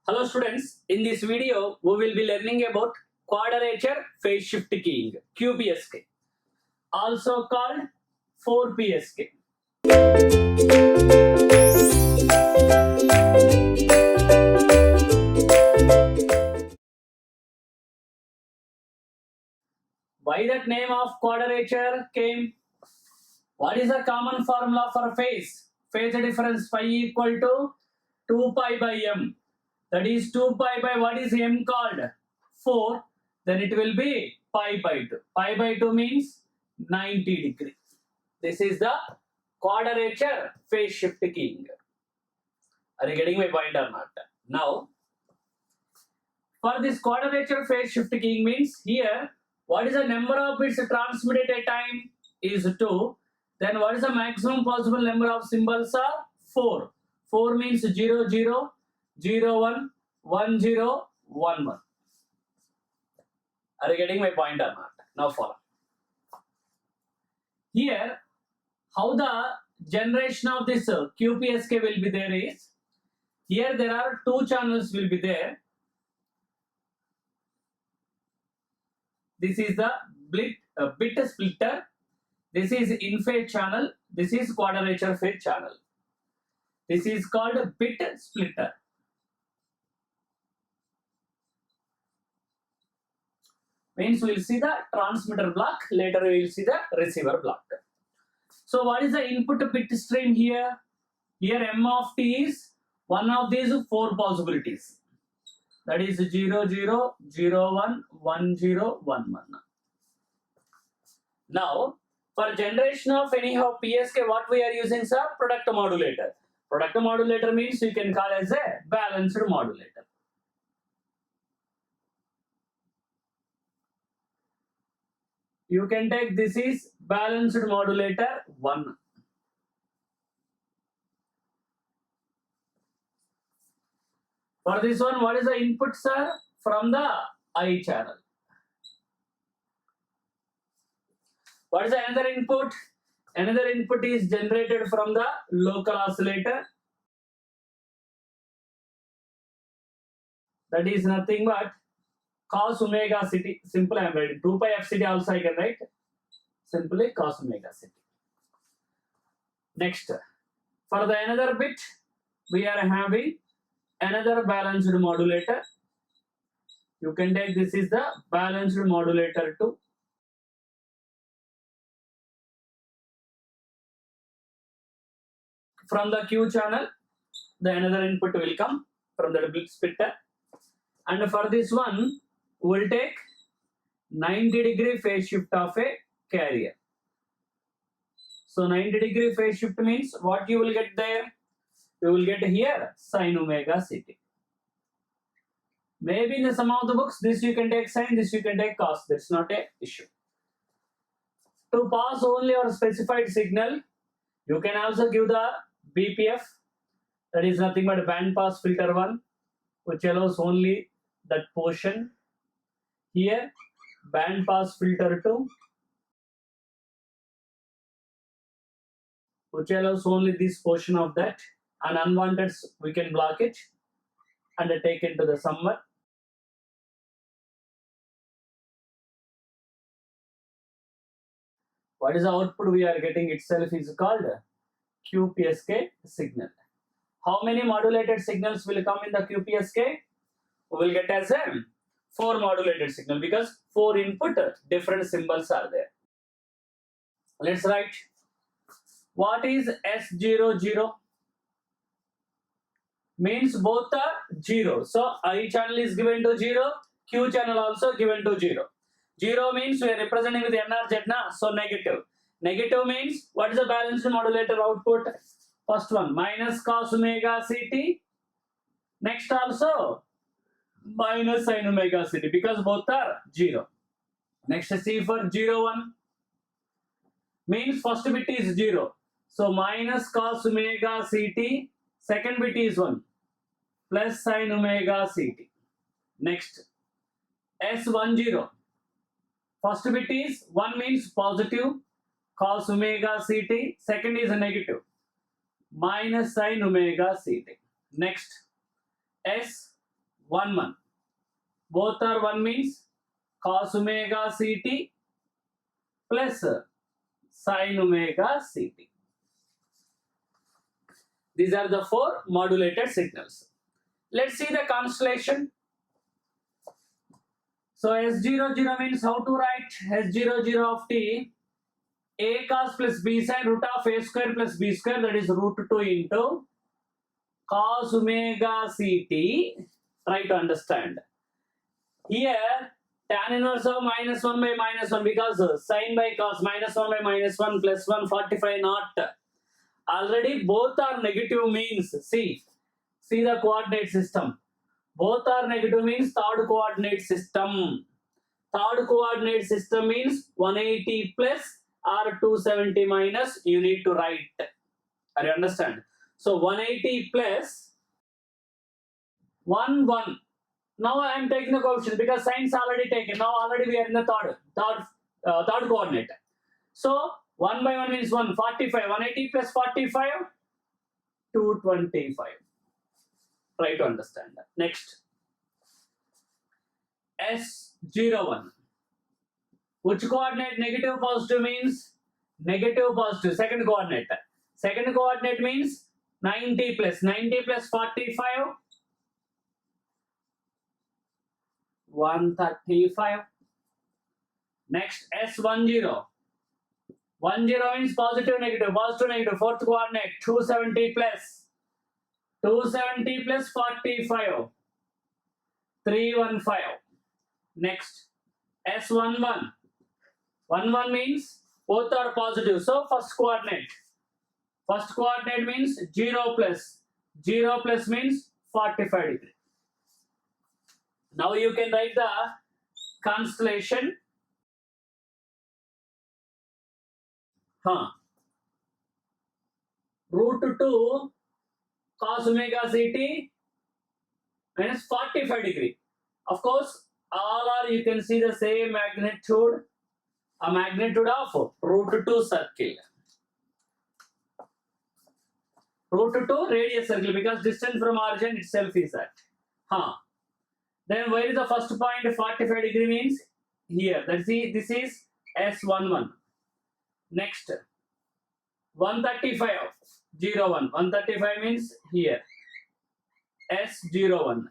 Hello students, in this video we will be learning about quadrature phase shift keying QPSK, also called 4PSK. Why that name of quadrature came? What is the common formula for phase? Phase difference phi equal to 2 pi by m. That is 2 pi by what is m called? 4. Then it will be pi by 2. Pi by 2 means 90 degree. This is the quadrature phase shift keying. Are you getting my point or not? Now, for this quadrature phase shift keying means here, what is the number of bits transmitted at a time is 2. Then what is the maximum possible number of symbols are 4. 4 means 0, 0, 0, 1, 1, 0, 1, 1. Are you getting my point or not? Now follow. Here, how the generation of this QPSK will be there is, here there are two channels will be there. This is the bit splitter. This is in-phase channel. This is quadrature phase channel. This is called a bit splitter. Means we will see the transmitter block. Later we will see the receiver block. So what is the input bit stream here? Here m of t is one of these four possibilities. That is 0, 0, 0, 1, 1, 0, 1, 1. Now, for generation of anyhow PSK, what we are using is a product modulator. Product modulator means you can call as a balanced modulator. You can take this is balanced modulator 1. For this one, what is the input, sir? From the I channel. What is the another input? Another input is generated from the local oscillator. That is nothing but cos omega ct. Simple I am writing. 2 pi fct also I can write. Simply cos omega ct. Next, for the another bit, we are having another balanced modulator. You can take this is the balanced modulator 2. From the Q channel, the another input will come from the bit splitter. And for this one, we will take 90 degree phase shift of a carrier. So 90 degree phase shift means what you will get there? You will get here sin omega ct. Maybe in some of the books, this you can take sin, this you can take cos. That's not a issue. To pass only our specified signal, you can also give the BPF. That is nothing but band pass filter 1, which allows only that portion. Here, band pass filter 2, which allows only this portion of that, and unwanted we can block it and take it to the summer. What is the output we are getting itself is called QPSK signal. How many modulated signals will come in the QPSK? We will get as a 4 modulated signal because 4 input different symbols are there. Let's write. What is S00? Means both are 0. So I channel is given to 0, Q channel also given to 0. 0 means we are representing with NRZ na, so negative. Negative means what is the balanced modulator output? First one minus cos omega ct. Next also minus sin omega ct because both are 0. Next C for 0, 1 means first bit is 0. So minus cos omega ct, second bit is 1 plus sin omega ct. Next S10. First bit is 1 means positive cos omega ct, second is a negative minus sin omega ct. Next S 1 1. Both are 1 means cos omega ct plus sin omega ct. These are the 4 modulated signals. Let's see the constellation. So S00 means how to write S00 of t? A cos plus b sin root of a square plus b square, that is root 2 into cos omega ct. Try to understand. Here tan inverse of minus 1 by minus 1 because sin by cos minus 1 by minus 1 plus 1 45 not. Already both are negative means see the coordinate system. Both are negative means third coordinate system. Third coordinate system means 180 plus or 270 minus, you need to write. Are you understand? So 180 plus 1 1. Now I am taking the coefficient because signs already taken. Now already we are in the third coordinate. So 1 by 1 means 1, 45. 180 plus 45, 225. Try to understand that. Next. S01. Which coordinate? Negative positive means negative positive. Second coordinate. Second coordinate means 90 plus 45, 135. Next S10. 10 means positive negative. Fourth coordinate 270 plus 45, 315. Next S11. 11 means both are positive. So first coordinate means 0 plus means 45 degree. Now you can write the constellation. Root 2 cos omega ct minus 45 degree. Of course, all are, you can see the same magnitude, a magnitude of root 2 circle. Root 2 radius circle because distance from origin itself is that. Then where is the first point? 45 degree means here. Let's see, this is S11. Next 135 01. 135 means here. S01.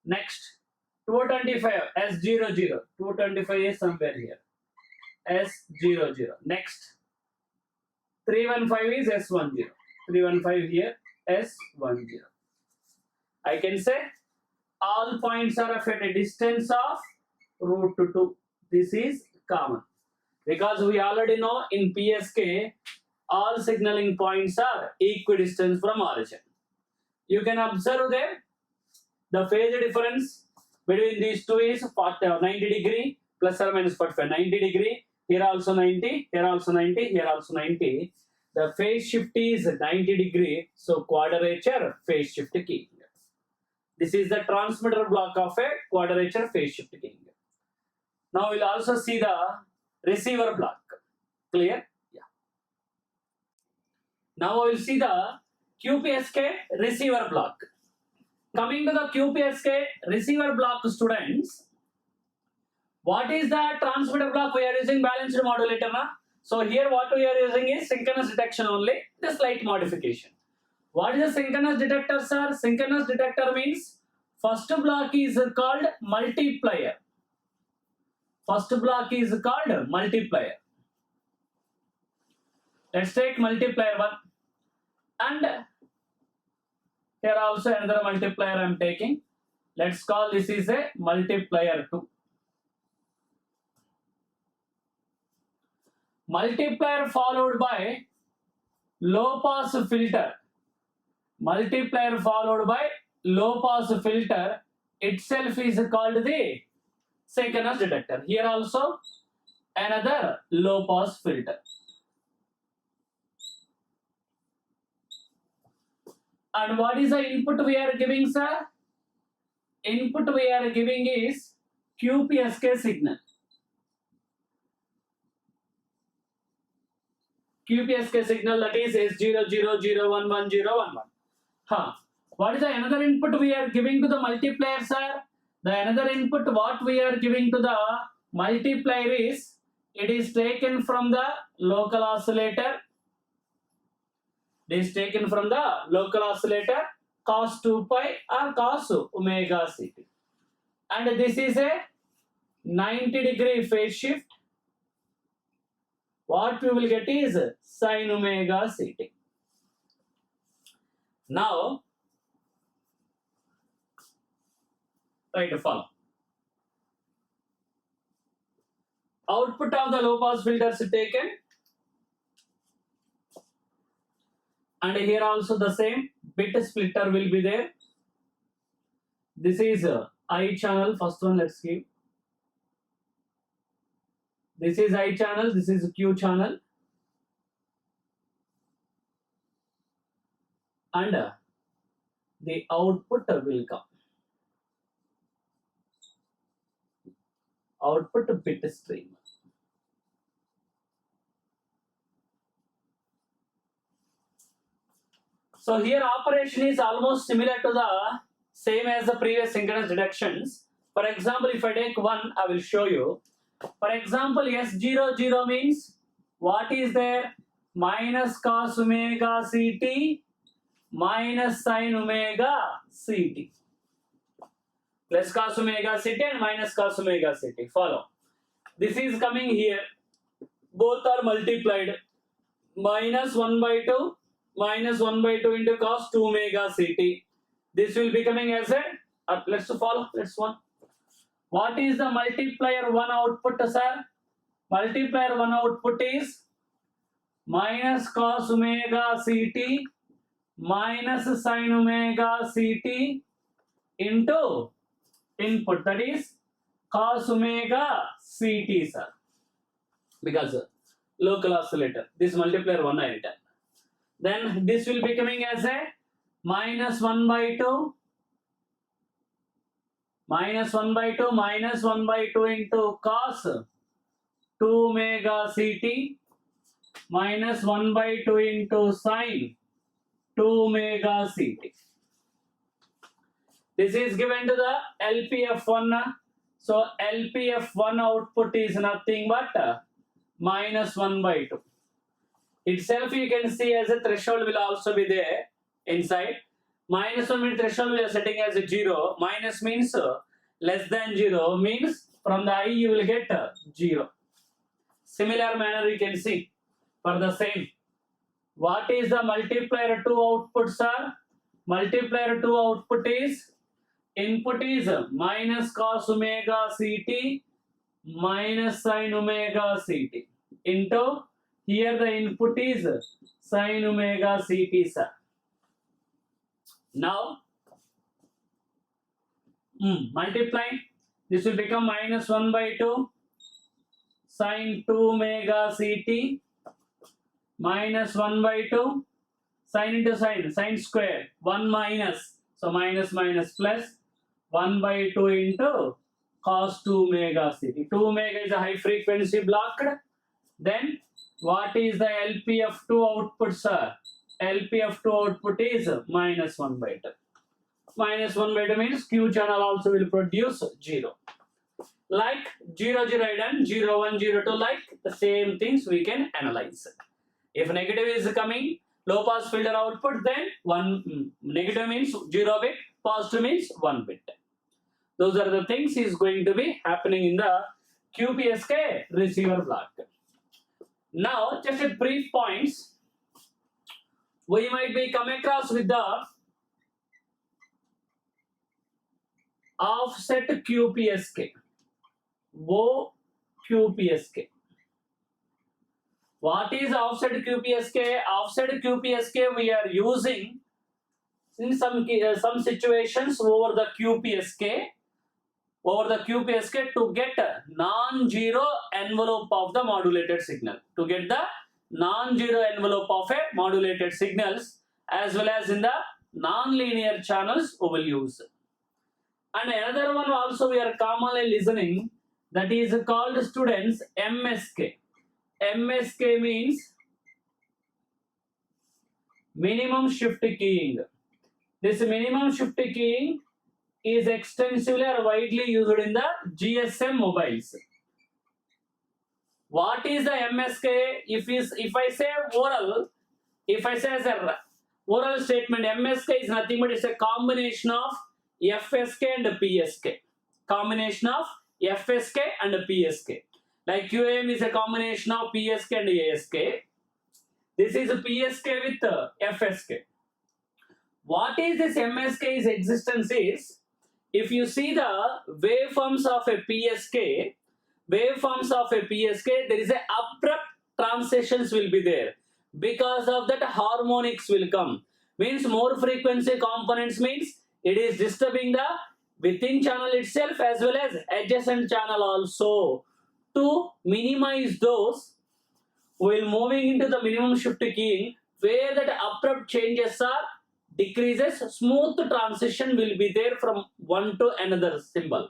Next 225 S00. 225 is somewhere here. S00. Next 315 is S10. 315 here. S10. I can say all points are of a distance of root 2. This is common. Because we already know in PSK, all signaling points are equidistant from origin. You can observe there, the phase difference between these two is 90 degree plus or minus 45. 90 degree, here also 90, here also 90, here also 90. The phase shift is 90 degree, so quadrature phase shift king. This is the transmitter block of a quadrature phase shift king. Now we'll also see the receiver block. Clear? Yeah. Now we will see the QPSK receiver block. Coming to the QPSK receiver block, students, what is the transmitter block? We are using balanced modulator. So here what we are using is synchronous detection only, the slight modification. What is a synchronous detector, sir? Synchronous detector means first block is called multiplier. First block is called multiplier. Let's take multiplier 1. And here also another multiplier I am taking. Let's call this is a multiplier 2. Multiplier followed by low pass filter. Multiplier followed by low pass filter itself is called the synchronous detector. Here also another low pass filter. And what is the input we are giving, sir? Input we are giving is QPSK signal. QPSK signal, that is S00011011. What is the another input we are giving to the multiplier, sir? The another input what we are giving to the multiplier is, it is taken from the local oscillator. It is taken from the local oscillator cos 2 pi or cos omega ct. And this is a 90-degree phase shift. What we will get is sin omega ct. Now, try to follow. Output of the low pass filter is taken, and here also the same bit splitter will be there. This is I channel, first one let's give. This is I channel, this is Q channel, and the output will come. Output bit stream. So here operation is almost similar to the same as the previous synchronous deductions. For example, if I take one, I will show you. For example, S00 means what is there? Minus cos omega ct minus sin omega ct. Plus cos omega ct and minus cos omega ct. Follow. This is coming here. Both are multiplied. Minus 1 by 2 minus 1 by 2 into cos 2 omega ct. This will be coming as a, let's follow, let's one. What is the multiplier 1 output, sir? Multiplier 1 output is minus cos omega ct minus sin omega ct into input, that is cos omega ct, sir. Because local oscillator, this multiplier 1 I written. Then this will be coming as a minus 1 by 2 minus 1 by 2 minus 1 by 2 into cos 2 omega ct minus 1 by 2 into sin 2 omega ct. This is given to the LPF1. So LPF1 output is nothing but minus 1 by 2. Itself you can see as a threshold will also be there inside. Minus 1 means threshold we are setting as a 0. Minus means less than 0, means from the I you will get 0. Similar manner you can see for the same. What is the multiplier 2 output, sir? Multiplier 2 output is, input is minus cos omega ct minus sin omega ct into, here the input is sin omega ct, sir. Now multiply, this will become minus 1 by 2 sin 2 omega ct minus 1 by 2 sin into sin square 1 minus, so minus minus plus 1 by 2 into cos 2 omega ct. 2 omega is a high frequency blocked. Then what is the LPF2 output, sir? LPF2 output is minus 1 by 2. Minus 1 by 2 means Q channel also will produce 0. Like 0, 0 I done, 0, 1, 0, 2, like the same things we can analyze. If negative is coming, low pass filter output, then one negative means 0 bit, positive means 1 bit. Those are the things is going to be happening in the QPSK receiver block. Now, just a brief points. We might be come across with the offset QPSK, OQPSK. What is offset QPSK? Offset QPSK we are using in some situations over the QPSK to get non-zero envelope of the modulated signal. To get the non-zero envelope of a modulated signals, as well as in the non-linear channels we will use. And another one also we are commonly listening, that is called, students, MSK. MSK means minimum shift keying. This minimum shift keying is extensively or widely used in the GSM mobiles. What is the MSK? If I say oral, if I say as a oral statement, MSK is nothing but it's a combination of FSK and PSK. Combination of FSK and PSK. Like QAM is a combination of PSK and ASK. This is a PSK with FSK. What is this MSK's existence is, if you see the waveforms of a PSK, there is a abrupt transitions will be there. Because of that, harmonics will come. Means more frequency components means it is disturbing the within channel itself as well as adjacent channel also. To minimize those, while moving into the minimum shift keying, where that abrupt changes are decreases, smooth transition will be there from one to another symbol.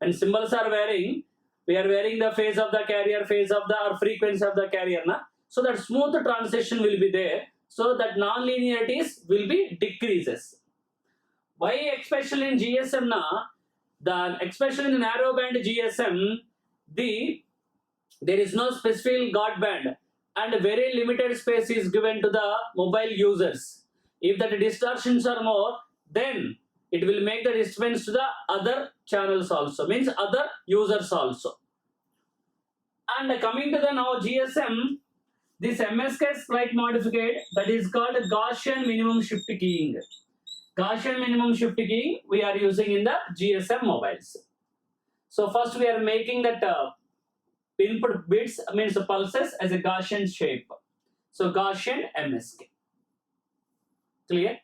And symbols are varying. We are varying the phase of the carrier, phase of the or frequency of the carrier, na? So that smooth transition will be there. So that non-linearities will be decreases. Why especially in GSM na? Especially in the narrow band GSM, there is no specific guard band and very limited space is given to the mobile users. If the distortions are more, then it will make the disturbance to the other channels also, means other users also. And coming to the now GSM, this MSK slight modified, that is called Gaussian minimum shift keying. Gaussian minimum shift keying we are using in the GSM mobiles. So first we are making that input bits, means pulses, as a Gaussian shape. So Gaussian MSK. Clear?